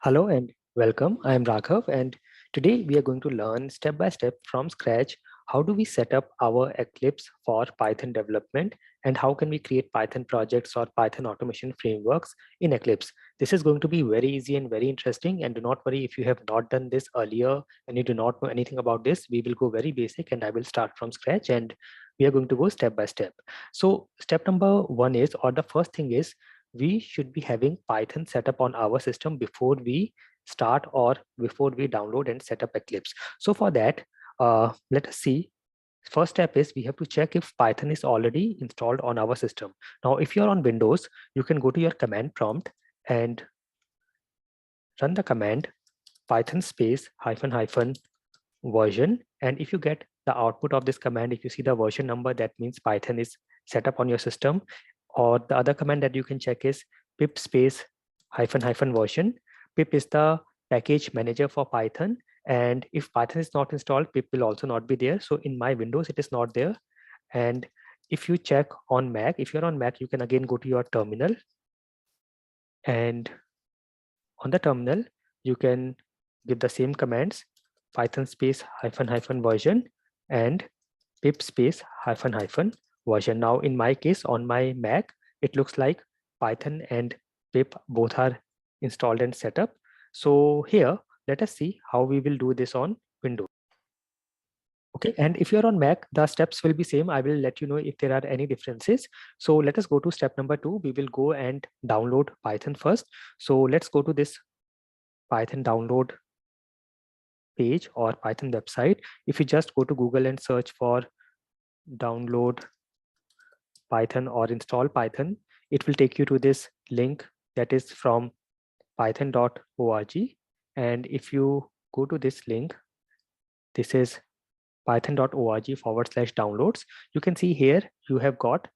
Hello and welcome. I am Raghav, and today we are going to learn step by step from scratch how do we set up our Eclipse for Python development and how can we create Python projects or Python automation frameworks in Eclipse. This is going to be very easy and very interesting, and do not worry if you have not done this earlier and you do not know anything about this. We will go very basic and I will start from scratch and we are going to go step by step. So step number one is, or the first thing is, we should be having Python set up on our system before we start or before we download and set up Eclipse. So for that, let us see. First step is we have to check if Python is already installed on our system. Now, if you're on Windows, you can go to your command prompt and run the command python space hyphen hyphen version. And if you get the output of this command, if you see the version number, that means Python is set up on your system. Or the other command that you can check is pip space hyphen hyphen version. Pip is the package manager for Python. And if Python is not installed, pip will also not be there. So in my Windows, it is not there. And if you check on Mac, if you're on Mac, you can again go to your terminal. And on the terminal, you can give the same commands, python space hyphen hyphen version and pip space hyphen hyphen version. Now, in my case, on my Mac, it looks like Python and pip both are installed and set up. So here, let us see how we will do this on Windows. Okay, and if you're on Mac, the steps will be same. I will let you know if there are any differences. So let us go to step number 2. We will go and download Python first. So let's go to this Python download page or Python website. If you just go to Google and search for download Python or install Python, it will take you to this link that is from python.org. And if you go to this link, this is python.org/downloads. You can see here we have got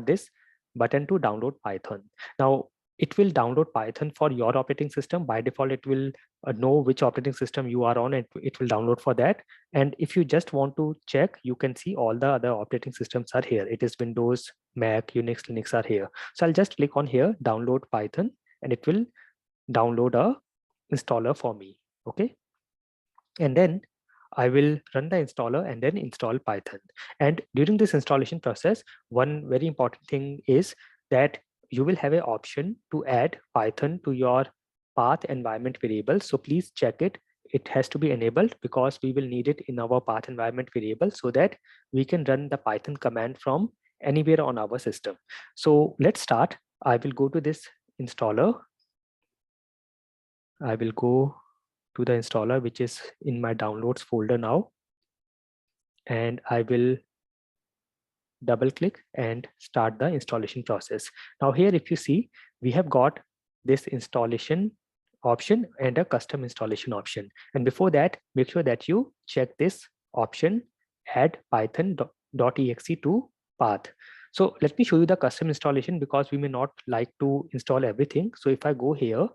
this button to download Python. Now, it will download Python for your operating system. By default, it will know which operating system you are on, and it will download for that. And if you just want to check, you can see all the other operating systems are here. It is Windows, Mac, Unix, Linux are here. So I'll just click on here, download Python, and it will download a installer for me. Okay. And then I will run the installer and then install Python. And during this installation process, one very important thing is that you will have an option to add Python to your path environment variable. So please check it. It has to be enabled because we will need it in our path environment variable so that we can run the Python command from anywhere on our system. So let's start. I will go to this installer. I will go to the installer, which is in my downloads folder now. And I will double click and start the installation process. Now here, if you see, we have got this installation option and a custom installation option. And before that, make sure that you check this option, add python.exe to path. So let me show you the custom installation because we may not like to install everything. So if I go here,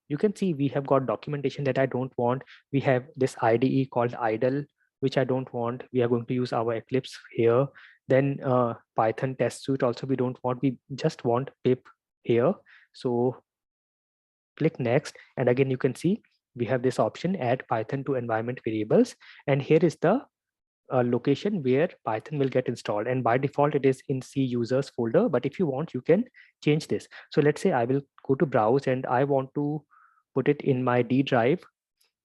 you can see we have got documentation that I don't want. We have this IDE called idle, which I don't want. We are going to use our Eclipse here. Then Python test suite also we don't want. We just want pip here. So click next. And again, you can see we have this option, add Python to environment variables. And here is the location where Python will get installed. And by default, it is in C users folder. But if you want, you can change this. So let's say I will go to browse and I want to put it in my D drive.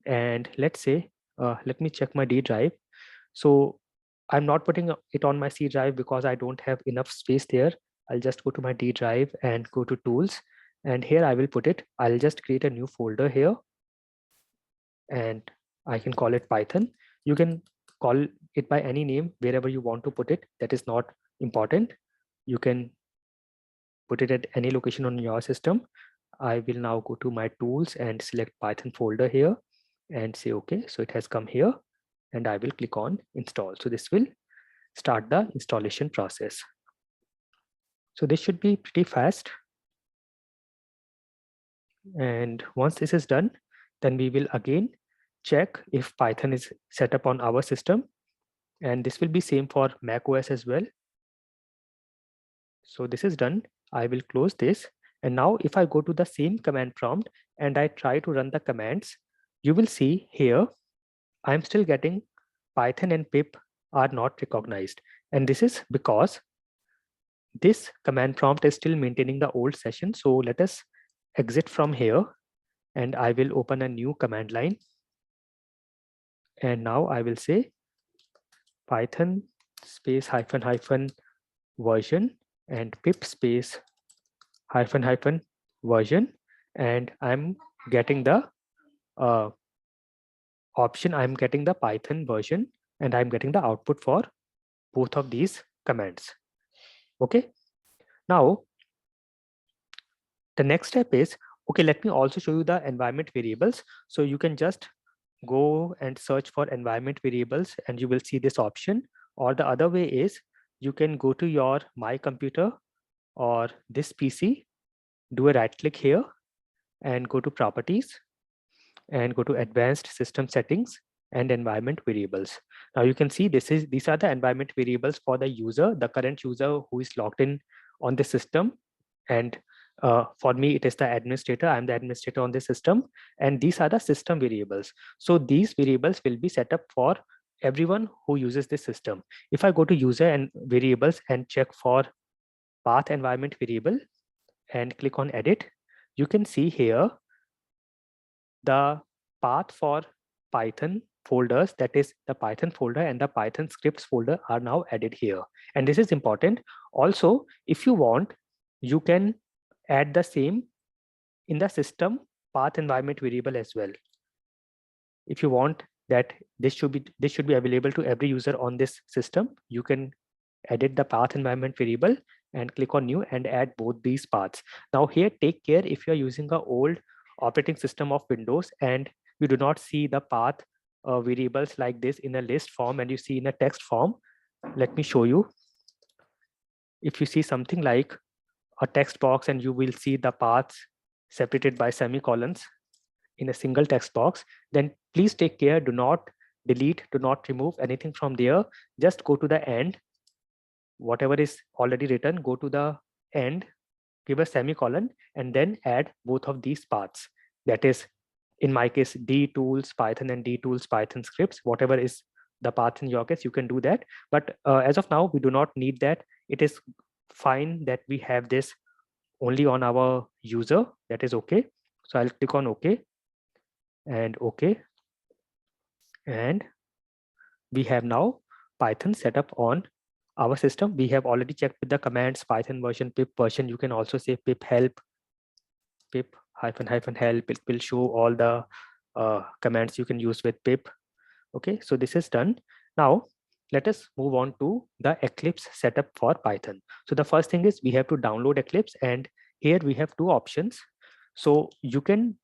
And let's say, let me check my D drive. So I'm not putting it on my C drive because I don't have enough space there. I'll just go to my D drive and go to tools. And here I will put it. I'll just create a new folder here. And I can call it Python. You can call it by any name wherever you want to put it. That is not important. You can put it at any location on your system. I will now go to my tools and select Python folder here and say, okay, so it has come here and I will click on install. So this will start the installation process. So this should be pretty fast. And once this is done, then we will again check if Python is set up on our system. And this will be same for Mac OS as well. So this is done. I will close this And now if I go to the same command prompt and I try to run the commands, you will see here, I'm still getting Python and pip are not recognized. And this is because this command prompt is still maintaining the old session. So let us exit from here and I will open a new command line. And now I will say Python space hyphen hyphen version and pip space hyphen hyphen version. And I'm getting the option, I'm getting the Python version and I'm getting the output for both of these commands. Okay. Now, the next step is, okay, let me also show you the environment variables. So you can just go and search for environment variables and you will see this option. Or the other way is you can go to your My Computer or this PC, do a right click here and go to Properties and go to Advanced System Settings and Environment Variables. Now you can see these are the environment variables for the user, the current user who is logged in on the system. And for me, it is the administrator. I'm the administrator on the system. And these are the system variables. So these variables will be set up for everyone who uses this system. If I go to user and variables and check for path environment variable and click on edit, you can see here the path for Python folders, that is the Python folder and the Python scripts folder are now added here. And this is important. Also, if you want, you can add the same in the system path environment variable as well. If you want that this should be available to every user on this system, you can edit the path environment variable and click on new and add both these paths. Now here, take care if you're using the old operating system of Windows and you do not see the path variables like this in a list form and you see in a text form. Let me show you. If you see something like a text box and you will see the paths separated by semicolons in a single text box, then please take care, do not delete, do not remove anything from there. Just go to the end, whatever is already written, go to the end, give a semicolon, and then add both of these paths. That is, in my case, D tools, Python and D tools, Python scripts, whatever is the path in your case, you can do that. But as of now, we do not need that. It is fine that we have this only on our user. That is okay. So I'll click on OK and OK. And we have now Python set up on our system. We have already checked with the commands Python version, pip version. You can also say pip help, pip hyphen help. It will show all the commands you can use with pip. Okay, so this is done. Now let us move on to the Eclipse setup for Python. So the first thing is we have to download Eclipse, and here we have two options. So you can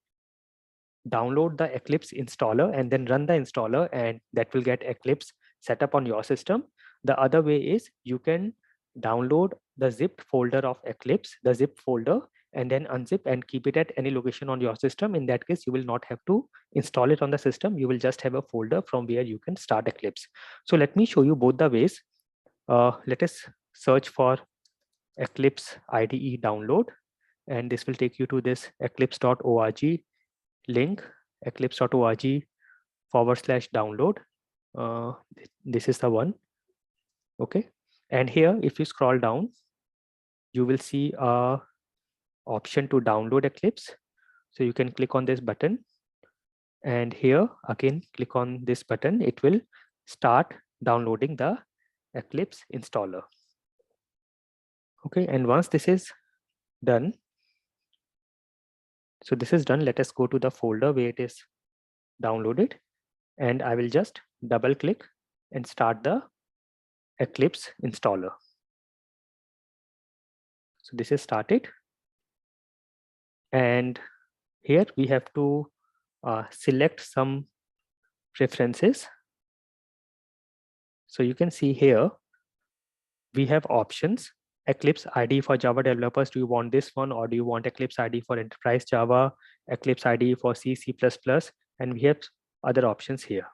download the Eclipse installer and then run the installer, and that will get Eclipse set up on your system. The other way is you can download the zipped folder of Eclipse, the zip folder, and then unzip and keep it at any location on your system. In that case, you will not have to install it on the system. You will just have a folder from where you can start Eclipse. So let me show you both the ways. Let us search for Eclipse IDE download, and this will take you to this eclipse.org link, eclipse.org/download. This is the one. Okay, and here if you scroll down, you will see a option to download Eclipse. So you can click on this button, and here again click on this button. It will start downloading the Eclipse installer. Okay, and once this is done, so this is done, let us go to the folder where it is downloaded, and I will just double click and start the Eclipse installer. So this is started, and here we have to select some preferences. So you can see here we have options. Eclipse IDE for Java developers, do you want this one, or do you want Eclipse IDE for enterprise Java, Eclipse IDE for C, C++, and we have other options here.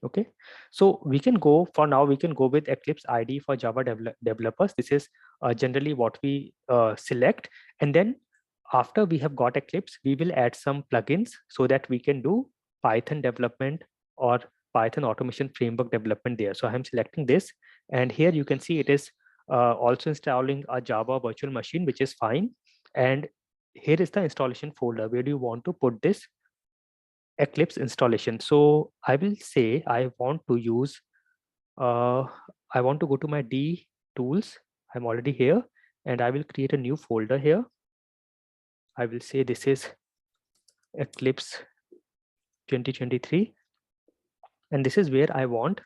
Okay, so we can go, for now we can go with Eclipse IDE for Java developers. This is generally what we select, and then after we have got Eclipse, we will add some plugins so that we can do Python development or Python automation framework development there. So I'm selecting this, and here you can see it is also installing a Java virtual machine, which is fine. And here is the installation folder. Where do you want to put this Eclipse installation? So I will say I want to use, I want to go to my D tools. I'm already here, and I will create a new folder here. I will say this is Eclipse 2023, and this is where I want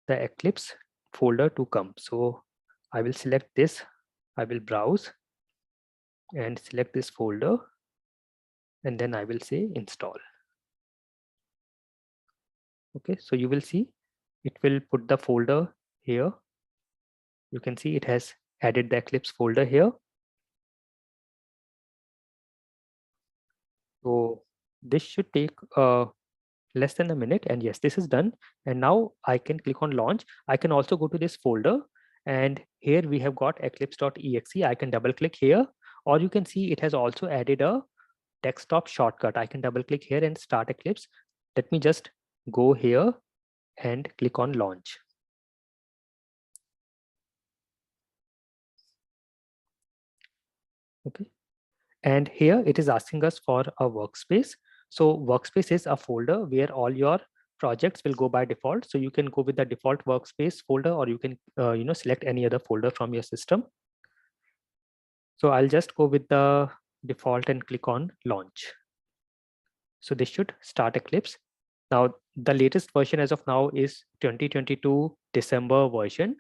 the Eclipse folder to come. So I will select this, I will browse and select this folder, and then I will say install. Okay, so you will see it will put the folder here. You can see it has added the Eclipse folder here. So this should take less than a minute, and yes, this is done. And now I can click on launch. I can also go to this folder, and here we have got eclipse.exe. I can double click here, or you can see it has also added a desktop shortcut. I can double click here and start Eclipse. Let me just go here and click on launch. Okay, and here it is asking us for a workspace. So workspace is a folder where all your projects will go by default. So you can go with the default workspace folder, or you can select any other folder from your system. So I'll just go with the default and click on launch. So this should start Eclipse. Now the latest version as of now is 2022 December version.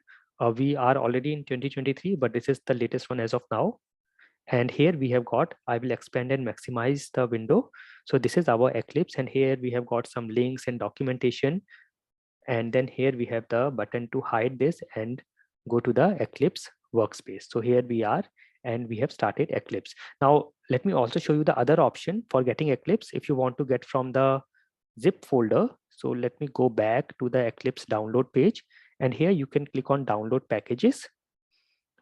We are already in 2023, but this is the latest one as of now. And here we have got, I will expand and maximize the window. So this is our Eclipse, and here we have got some links and documentation. And then here we have the button to hide this and go to the Eclipse workspace. So here we are, and we have started Eclipse. Now, let me also show you the other option for getting Eclipse. If you want to get from the zip folder, so let me go back to the Eclipse download page, and here you can click on download packages,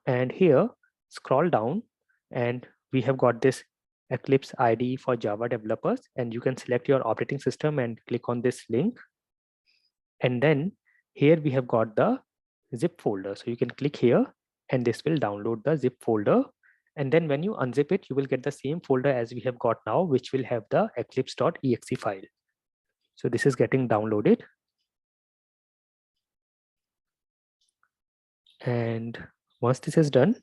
and here scroll down, and we have got this Eclipse IDE for Java developers, and you can select your operating system and click on this link. And then here we have got the zip folder. So you can click here, and this will download the zip folder. And then when you unzip it, you will get the same folder as we have got now, which will have the eclipse.exe file. So this is getting downloaded. And once this is done,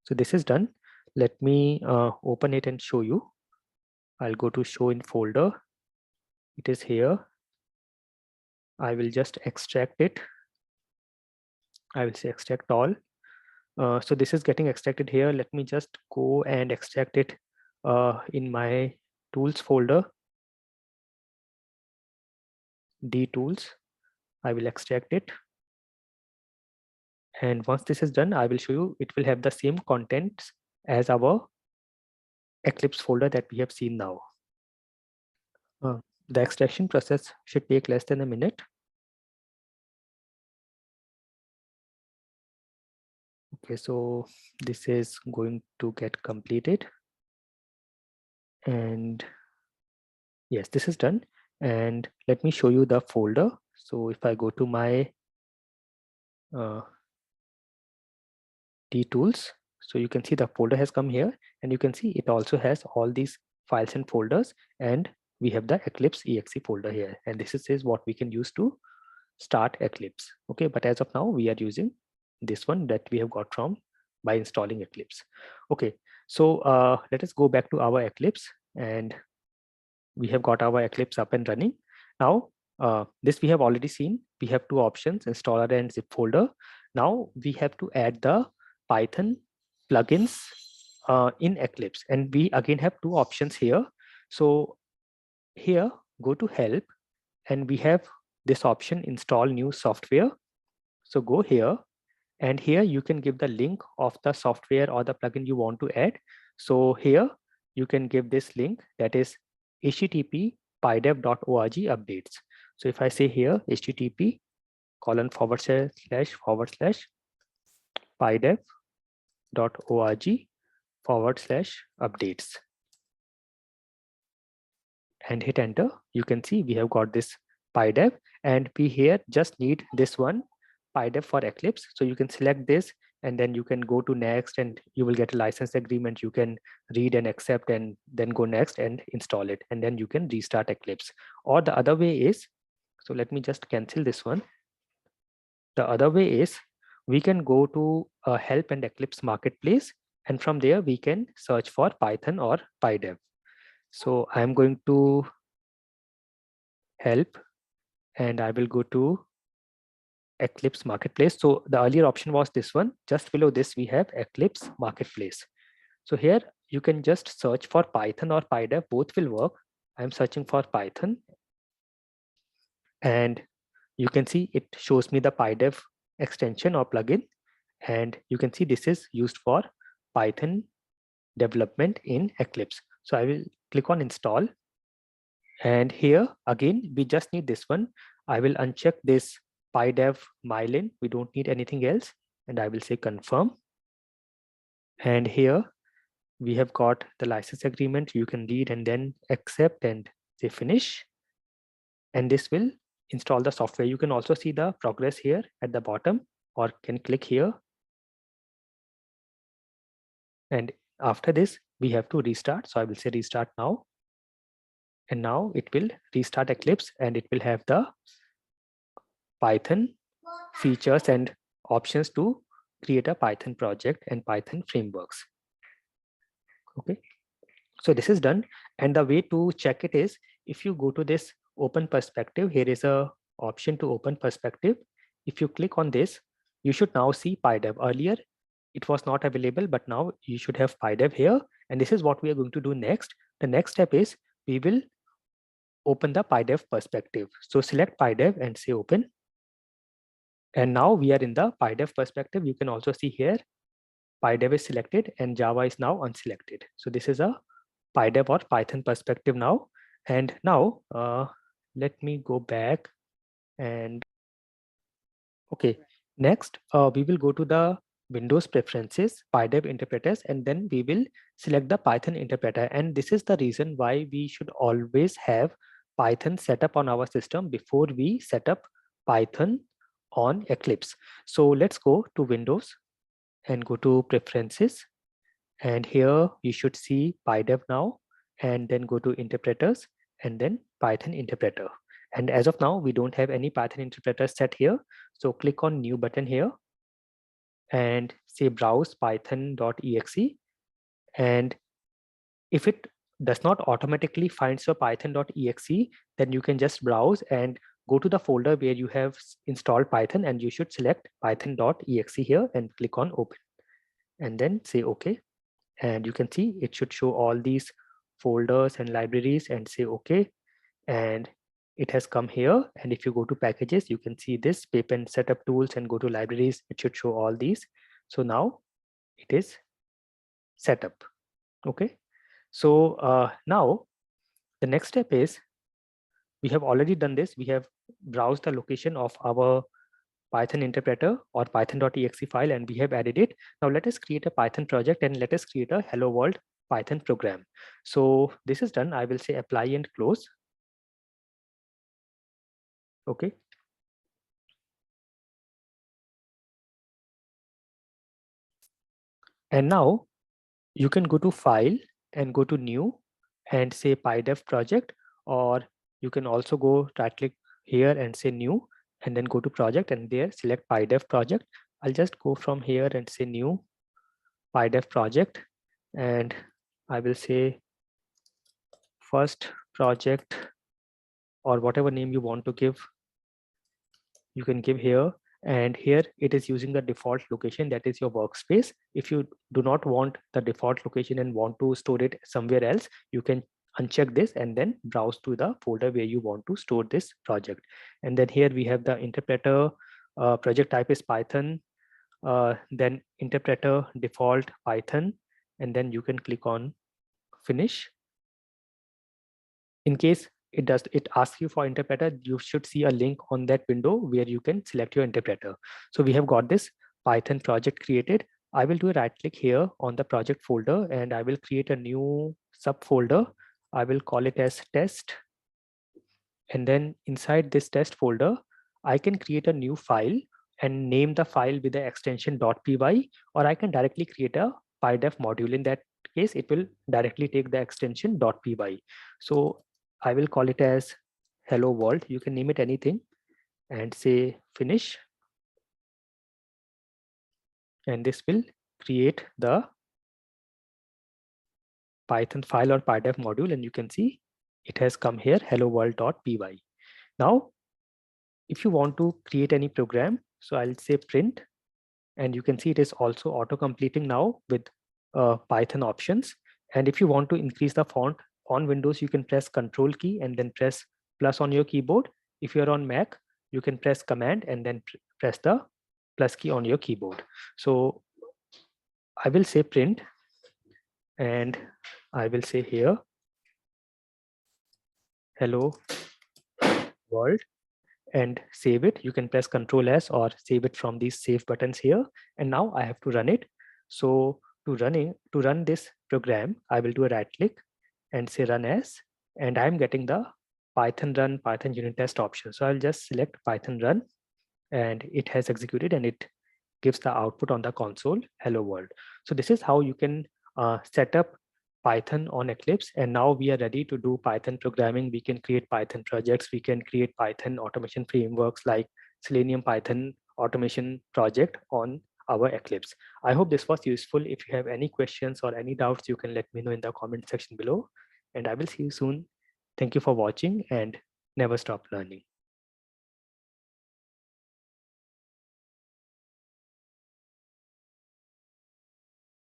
so this is done. Let me open it and show you. I'll go to show in folder. It is here. I will just extract it. I will say extract all. So this is getting extracted here. Let me just go and extract it in my tools folder, D tools. I will extract it. And once this is done, I will show you, it will have the same contents as our Eclipse folder that we have seen now. The extraction process should take less than a minute. Okay, so this is going to get completed. And yes, this is done. And let me show you the folder. So if I go to my D tools, so you can see the folder has come here, and you can see it also has all these files and folders, and we have the Eclipse exe folder here, and this is what we can use to start Eclipse. Okay, but as of now we are using this one that we have got from by installing Eclipse. Okay, so let us go back to our Eclipse, and we have got our Eclipse up and running. Now this we have already seen. We have two options, installer and zip folder. Now we have to add the Python plugins in Eclipse, and we again have two options here. So here, go to help, and we have this option, install new software. So go here, and here you can give the link of the software or the plugin you want to add. So here you can give this link, that is http pydev.org updates. So if I say here http // pydev.org /updates and hit enter. You can see we have got this Pydev, and we here just need this one Pydev for Eclipse. So you can select this and then you can go to next and you will get a license agreement. You can read and accept and then go next and install it. And then you can restart Eclipse. Or the other way is, so let me just cancel this one. The other way is we can go to Help and Eclipse Marketplace, and from there we can search for Python or Pydev. So I'm going to Help and I will go to Eclipse Marketplace. So the earlier option was this one. Just below this, we have Eclipse Marketplace. So here you can just search for Python or Pydev. Both will work. I'm searching for Python. And you can see it shows me the Pydev extension or plugin. And you can see this is used for Python development in Eclipse. So I will click on install. And here again, we just need this one. I will uncheck this Pydev mylin. We don't need anything else. And I will say confirm. And here we have got the license agreement. You can read and then accept and say finish. And this will install the software. You can also see the progress here at the bottom, or can click here. And after this, we have to restart. So I will say restart now. And now it will restart Eclipse and it will have the Python features and options to create a Python project and Python frameworks. Okay, so this is done. And the way to check it is, if you go to this open perspective, here is a option to open perspective. If you click on this, you should now see Pydev. Earlier, it was not available, but now you should have Pydev here. And this is what we are going to do next. The next step is we will open the Pydev perspective. So select Pydev and say open. And now we are in the Pydev perspective. You can also see here, Pydev is selected and Java is now unselected. So this is a Pydev or Python perspective now. And now let me go back and okay. Next, we will go to the Windows preferences, Pydev interpreters, and then we will select the Python interpreter. And this is the reason why we should always have Python set up on our system before we set up Python on Eclipse. So let's go to Windows and go to preferences. And here you should see Pydev now, and then go to interpreters and then Python interpreter. And as of now, we don't have any Python interpreter set here. So click on new button here and say browse python.exe. And if it does not automatically find your python.exe, then you can just browse and go to the folder where you have installed Python, and you should select python.exe here and click on open and then say okay. And you can see it should show all these folders and libraries and say okay. And it has come here. And if you go to packages, you can see this pip and setup tools and go to libraries. It should show all these. So now it is set up. Okay. So now the next step is, we have already done this. We have browsed the location of our Python interpreter or python.exe file, and we have added it. Now let us create a Python project and let us create a hello world Python program. So this is done. I will say apply and close. Okay. And now you can go to file and go to new and say Pydev project, or you can also go right click here and say new and then go to project and there select Pydev project. I'll just go from here and say new Pydev project, and I will say first project or whatever name you want to give, you can give here. And here it is using the default location, that is your workspace. If you do not want the default location and want to store it somewhere else, you can uncheck this and then browse to the folder where you want to store this project. And then here we have the interpreter, project type is Python, then interpreter default Python, and then you can click on finish. In case it asks you for interpreter, you should see a link on that window where you can select your interpreter. So we have got this Python project created. I will do a right click here on the project folder and I will create a new subfolder. I will call it as test. And then inside this test folder, I can create a new file and name the file with the extension .py, or I can directly create a Pydev module. In that case, it will directly take the extension .py. So I will call it as hello world. You can name it anything and say finish. And this will create the Python file or Pydev module. And you can see it has come here, hello world.py. Now, if you want to create any program, so I'll say print, and you can see it is also auto-completing now with Python options. And if you want to increase the font on Windows, you can press Control key and then press plus on your keyboard. If you're on Mac, you can press Command and then press the plus key on your keyboard. So I will say print, and I will say here, hello world, and save it. You can press Ctrl S or save it from these save buttons here. And now I have to run it. So to run this program, I will do a right click and say run as, and I'm getting the Python run Python unit test option. So I'll just select Python run, and it has executed and it gives the output on the console, hello world. So this is how you can set up Python on Eclipse. And now we are ready to do Python programming. We can create Python projects. We can create Python automation frameworks like Selenium Python automation project on our Eclipse. I hope this was useful. If you have any questions or any doubts, you can let me know in the comment section below. And I will see you soon. Thank you for watching and never stop learning.